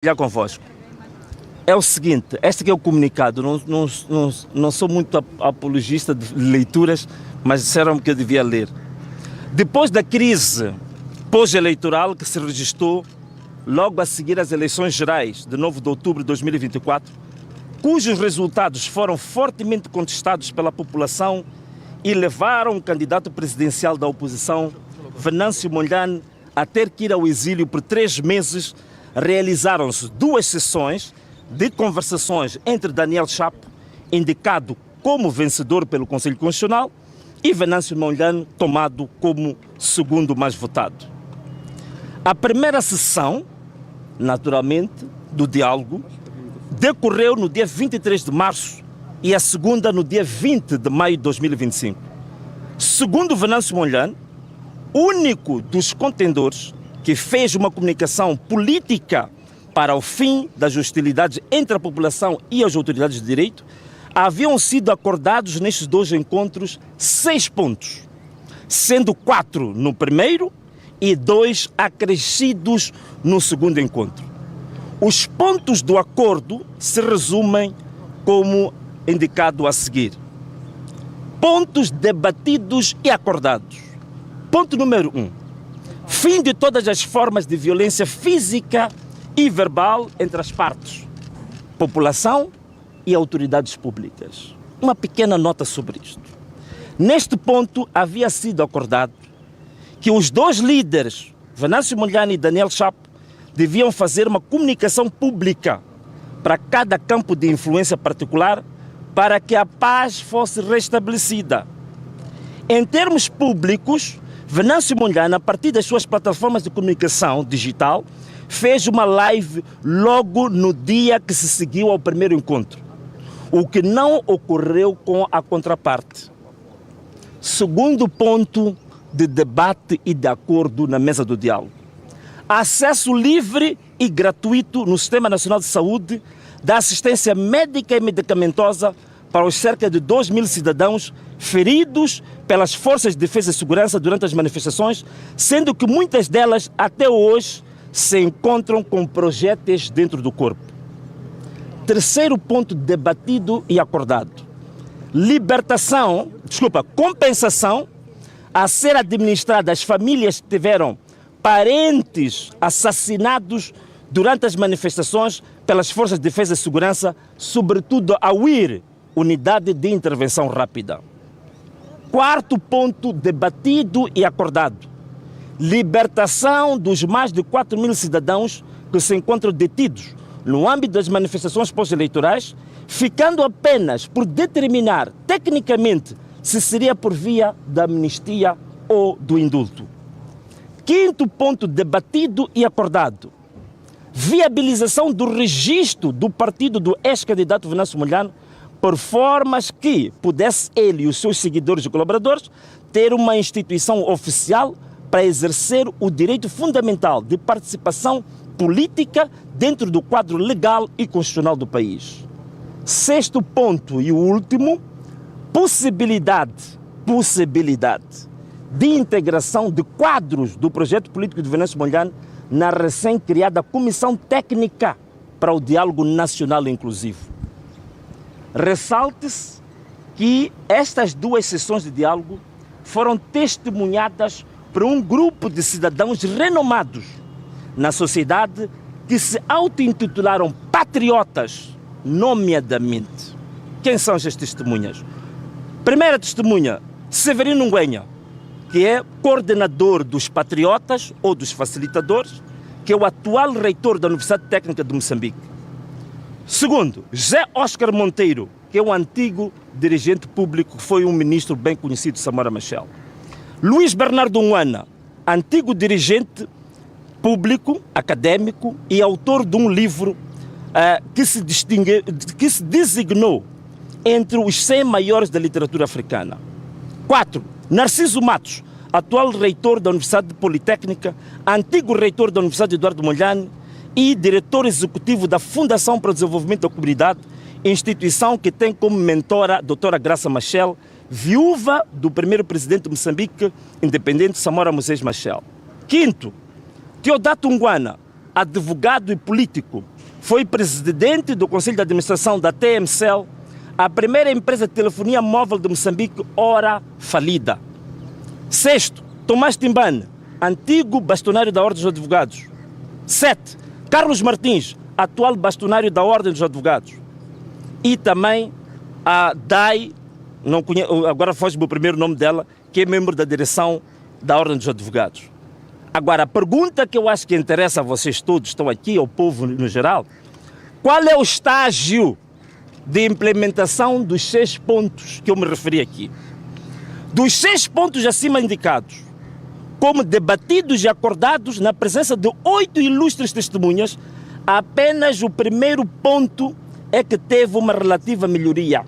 partilhar convosco. É o seguinte, este aqui é o comunicado, não sou muito apologista de leituras, mas disseram-me que eu devia ler. Depois da crise pós-eleitoral que se registrou logo a seguir às eleições gerais de 9 de outubro de 2024, cujos resultados foram fortemente contestados pela população e levaram o candidato presidencial da oposição, Venâncio Mondlane, a ter que ir ao exílio por 3 meses, realizaram-se 2 sessões de conversações entre Daniel Chapo, indicado como vencedor pelo Conselho Constitucional, e Venâncio Mondlane, tomado como segundo mais votado. A primeira sessão, naturalmente, do diálogo, decorreu no dia 23 de março e a segunda no dia 20 de maio de 2025. Segundo Venâncio Mondlane, único dos contendores que fez uma comunicação política para o fim das hostilidades entre a população e as autoridades de direito, haviam sido acordados nestes 2 encontros 6 pontos, sendo 4 no primeiro e 2 acrescidos no segundo encontro. Os pontos do acordo se resumem como indicado a seguir. Pontos debatidos e acordados. Ponto número 1. Fim de todas as formas de violência física e verbal entre as partes, população e autoridades públicas. Uma pequena nota sobre isto. Neste ponto havia sido acordado que os 2 líderes, Venâncio Mondlane e Daniel Chapo, deviam fazer uma comunicação pública para cada campo de influência particular para que a paz fosse restabelecida. Em termos públicos, Venâncio Mondlane, a partir das suas plataformas de comunicação digital, fez uma live logo no dia que se seguiu ao primeiro encontro, o que não ocorreu com a contraparte. Segundo ponto de debate e de acordo na mesa do diálogo. Acesso livre e gratuito no Sistema Nacional de Saúde da assistência médica e medicamentosa para os cerca de 2.000 cidadãos feridos pelas Forças de Defesa e Segurança durante as manifestações, sendo que muitas delas, até hoje, se encontram com projéteis dentro do corpo. Terceiro ponto debatido e acordado. Compensação a ser administrada às famílias que tiveram parentes assassinados durante as manifestações pelas Forças de Defesa e Segurança, sobretudo a UIR, Unidade de Intervenção Rápida. Quarto ponto debatido e acordado. Libertação dos mais de 4.000 cidadãos que se encontram detidos no âmbito das manifestações pós-eleitorais, ficando apenas por determinar tecnicamente se seria por via da amnistia ou do indulto. Quinto ponto debatido e acordado. Viabilização do registro do partido do ex-candidato Venâncio Mondlane por formas que pudesse ele e os seus seguidores e colaboradores ter uma instituição oficial para exercer o direito fundamental de participação política dentro do quadro legal e constitucional do país. Sexto ponto e o último, possibilidade de integração de quadros do projeto político de Venâncio Mondlane na recém-criada Comissão Técnica para o Diálogo Nacional Inclusivo. Ressalte-se que estas 2 sessões de diálogo foram testemunhadas por um grupo de cidadãos renomados na sociedade que se auto-intitularam patriotas, nomeadamente. Quem são estas testemunhas? Primeira testemunha, Severino Nguenha, que é coordenador dos patriotas ou dos facilitadores, que é o atual reitor da Universidade Técnica de Moçambique. Segundo, José Oscar Monteiro, que é um antigo dirigente público, que foi um ministro bem conhecido de Samora Machel. Luís Bernardo Nhwana, antigo dirigente público, académico e autor de um livro que se designou entre os 100 maiores da literatura africana. 4. Narciso Matos, atual reitor da Universidade Politécnica, antigo reitor da Universidade Eduardo Mondlane e diretor executivo da Fundação para o Desenvolvimento da Comunidade, instituição que tem como mentora a doutora Graça Machel, viúva do primeiro presidente de Moçambique, independente Samora Machel. Quinto, Teodato Nhwana, advogado e político. Foi presidente do Conselho de Administração da TMCL, a primeira empresa de telefonia móvel de Moçambique, ora falida. Sexto, Tomás Timbane, antigo bastonário da Ordem dos Advogados. 7. Carlos Martins, atual bastonário da Ordem dos Advogados. E também a Dai, não conheço, agora foge-me o primeiro nome dela, que é membro da direção da Ordem dos Advogados. Agora, a pergunta que eu acho que interessa a vocês todos, estão aqui, ao povo no geral, qual é o estágio de implementação dos 6 pontos que eu me referi aqui? Dos 6 pontos acima indicados, como debatidos e acordados na presença de 8 ilustres testemunhas, apenas o primeiro ponto é que teve uma relativa melhoria.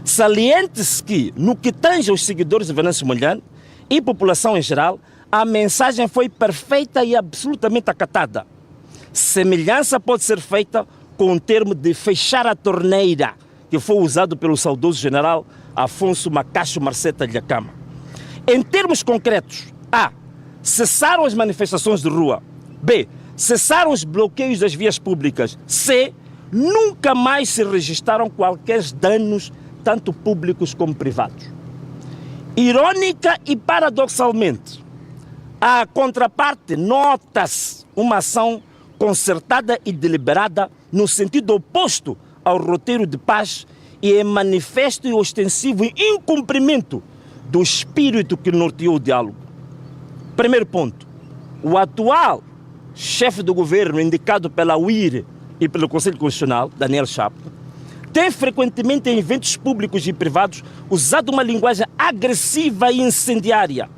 Saliente-se que, no que tange aos seguidores de Venâncio Mondlane e população em geral, a mensagem foi perfeita e absolutamente acatada. Semelhança pode ser feita com o termo de fechar a torneira, que foi usado pelo saudoso general Afonso Macacho Marceta Lhacama. Em termos concretos, A. Cessaram as manifestações de rua. B. Cessaram os bloqueios das vias públicas. C. Nunca mais se registraram quaisquer danos, tanto públicos como privados. Irônica e paradoxalmente, a contraparte nota-se uma ação concertada e deliberada no sentido oposto ao roteiro de paz e em manifesto e ostensivo incumprimento do espírito que norteou o diálogo. Primeiro ponto, o atual chefe do governo indicado pela UIR e pelo Conselho Constitucional, Daniel Chapo, tem frequentemente em eventos públicos e privados usado uma linguagem agressiva e incendiária.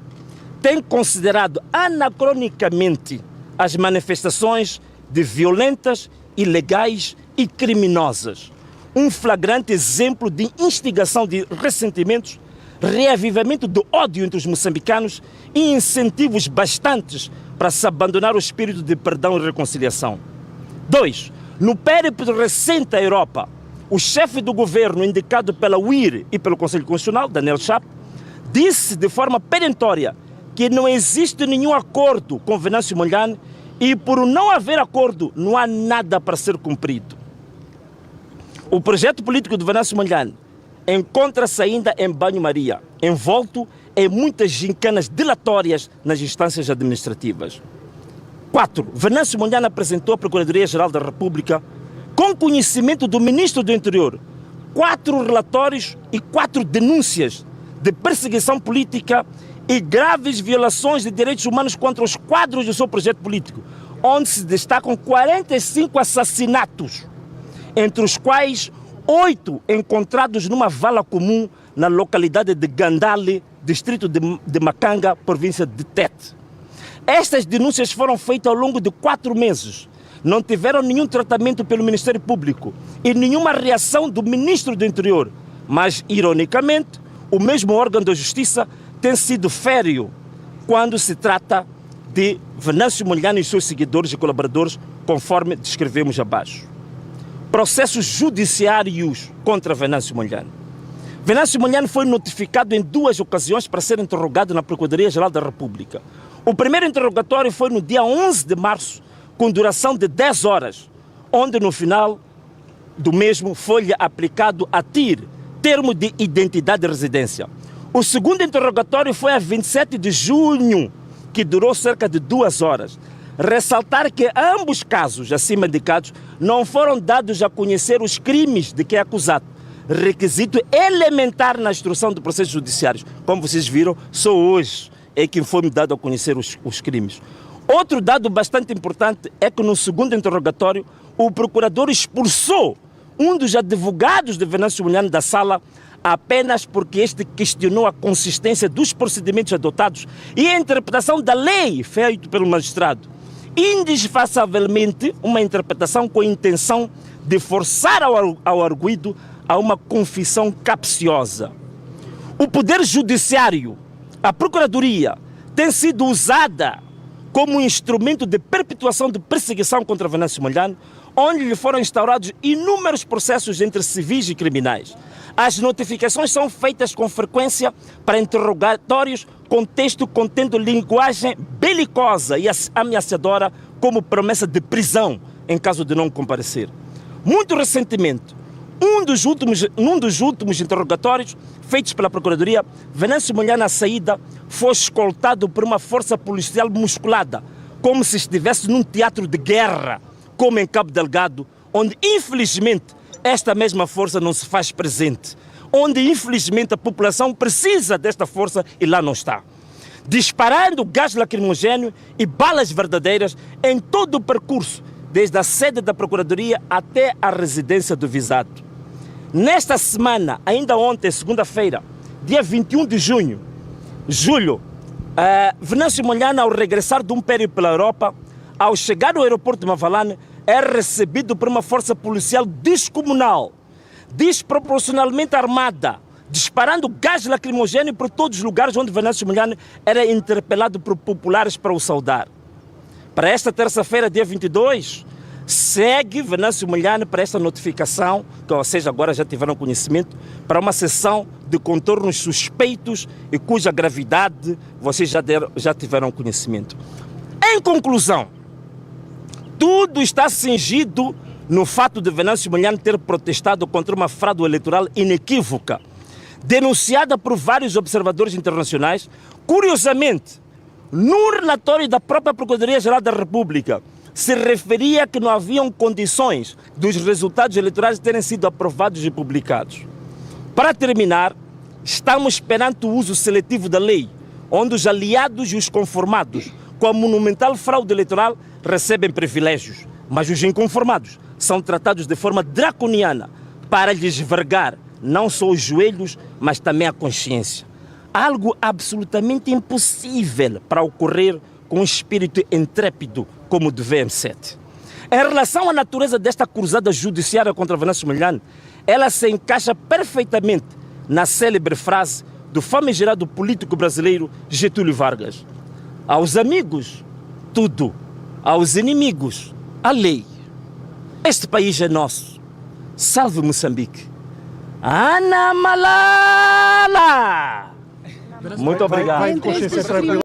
Tem considerado anacronicamente as manifestações de violentas, ilegais e criminosas. Um flagrante exemplo de instigação de ressentimentos, reavivamento do ódio entre os moçambicanos e incentivos bastantes para se abandonar o espírito de perdão e reconciliação. 2. No périplo recente à Europa, o chefe do governo indicado pela UIR e pelo Conselho Constitucional, Daniel Chapo, disse de forma perentória que não existe nenhum acordo com Venâncio Mondlane e por não haver acordo não há nada para ser cumprido. O projeto político de Venâncio Mondlane encontra-se ainda em banho-maria, envolto em muitas gincanas dilatórias nas instâncias administrativas. 4. Venâncio Mondlane apresentou à Procuradoria-Geral da República, com conhecimento do Ministro do Interior, 4 relatórios e 4 denúncias de perseguição política e graves violações de direitos humanos contra os quadros do seu projeto político, onde se destacam 45 assassinatos, entre os quais 8 encontrados numa vala comum na localidade de Gandale, distrito de Macanga, província de Tete. Estas denúncias foram feitas ao longo de 4 meses. Não tiveram nenhum tratamento pelo Ministério Público e nenhuma reação do Ministro do Interior. Mas, ironicamente, o mesmo órgão da Justiça tem sido férreo quando se trata de Venâncio Mondlane e seus seguidores e colaboradores, conforme descrevemos abaixo. Processos judiciários contra Venâncio Mondlane. Venâncio Mondlane foi notificado em 2 ocasiões para ser interrogado na Procuradoria-Geral da República. O primeiro interrogatório foi no dia 11 de março, com duração de 10 horas, onde no final do mesmo foi-lhe aplicado a TIR, termo de identidade de residência. O segundo interrogatório foi a 27 de junho, que durou cerca de 2 horas. Ressaltar que ambos casos acima indicados não foram dados a conhecer os crimes de que é acusado, requisito elementar na instrução de processos judiciários. Como vocês viram, só hoje é que foi-me dado a conhecer os crimes. Outro dado bastante importante é que no segundo interrogatório o procurador expulsou um dos advogados de Venâncio Mondlane da sala apenas porque este questionou a consistência dos procedimentos adotados e a interpretação da lei feita pelo magistrado. Indisfaçavelmente uma interpretação com a intenção de forçar ao arguido a uma confissão capciosa. O Poder Judiciário, a Procuradoria, tem sido usada como um instrumento de perpetuação de perseguição contra Venâncio Mondlane, onde lhe foram instaurados inúmeros processos entre civis e criminais. As notificações são feitas com frequência para interrogatórios com texto contendo linguagem belicosa e ameaçadora como promessa de prisão em caso de não comparecer. Muito recentemente, num dos últimos interrogatórios feitos pela Procuradoria, Venâncio Mondlane na saída foi escoltado por uma força policial musculada, como se estivesse num teatro de guerra, como em Cabo Delgado, onde infelizmente esta mesma força não se faz presente, onde infelizmente a população precisa desta força e lá não está. Disparando gás lacrimogéneo e balas verdadeiras em todo o percurso, desde a sede da Procuradoria até a residência do visado. Nesta semana, ainda ontem, segunda-feira, dia 21 de julho, Venâncio Mondlane, ao regressar de um périplo pela Europa, ao chegar no aeroporto de Mavalane, é recebido por uma força policial descomunal, desproporcionalmente armada, disparando gás lacrimogéneo por todos os lugares onde Venâncio Mondlane era interpelado por populares para o saudar. Para esta terça-feira, dia 22, segue Venâncio Mondlane para esta notificação, que vocês agora já tiveram conhecimento, para uma sessão de contornos suspeitos e cuja gravidade vocês já tiveram conhecimento. Em conclusão, tudo está cingido no fato de Venâncio Mondlane ter protestado contra uma fraude eleitoral inequívoca, denunciada por vários observadores internacionais. Curiosamente, no relatório da própria Procuradoria-Geral da República, se referia que não haviam condições dos resultados eleitorais terem sido aprovados e publicados. Para terminar, estamos perante o uso seletivo da lei, onde os aliados e os conformados com a monumental fraude eleitoral recebem privilégios, mas os inconformados são tratados de forma draconiana para lhes vergar não só os joelhos, mas também a consciência. Algo absolutamente impossível para ocorrer com um espírito intrépido como o do VM7. Em relação à natureza desta cruzada judiciária contra Venâncio Mondlane, ela se encaixa perfeitamente na célebre frase do famigerado político brasileiro Getúlio Vargas: aos amigos, tudo; aos inimigos, a lei. Este país é nosso. Salve Moçambique. Ana Malala! Muito obrigado.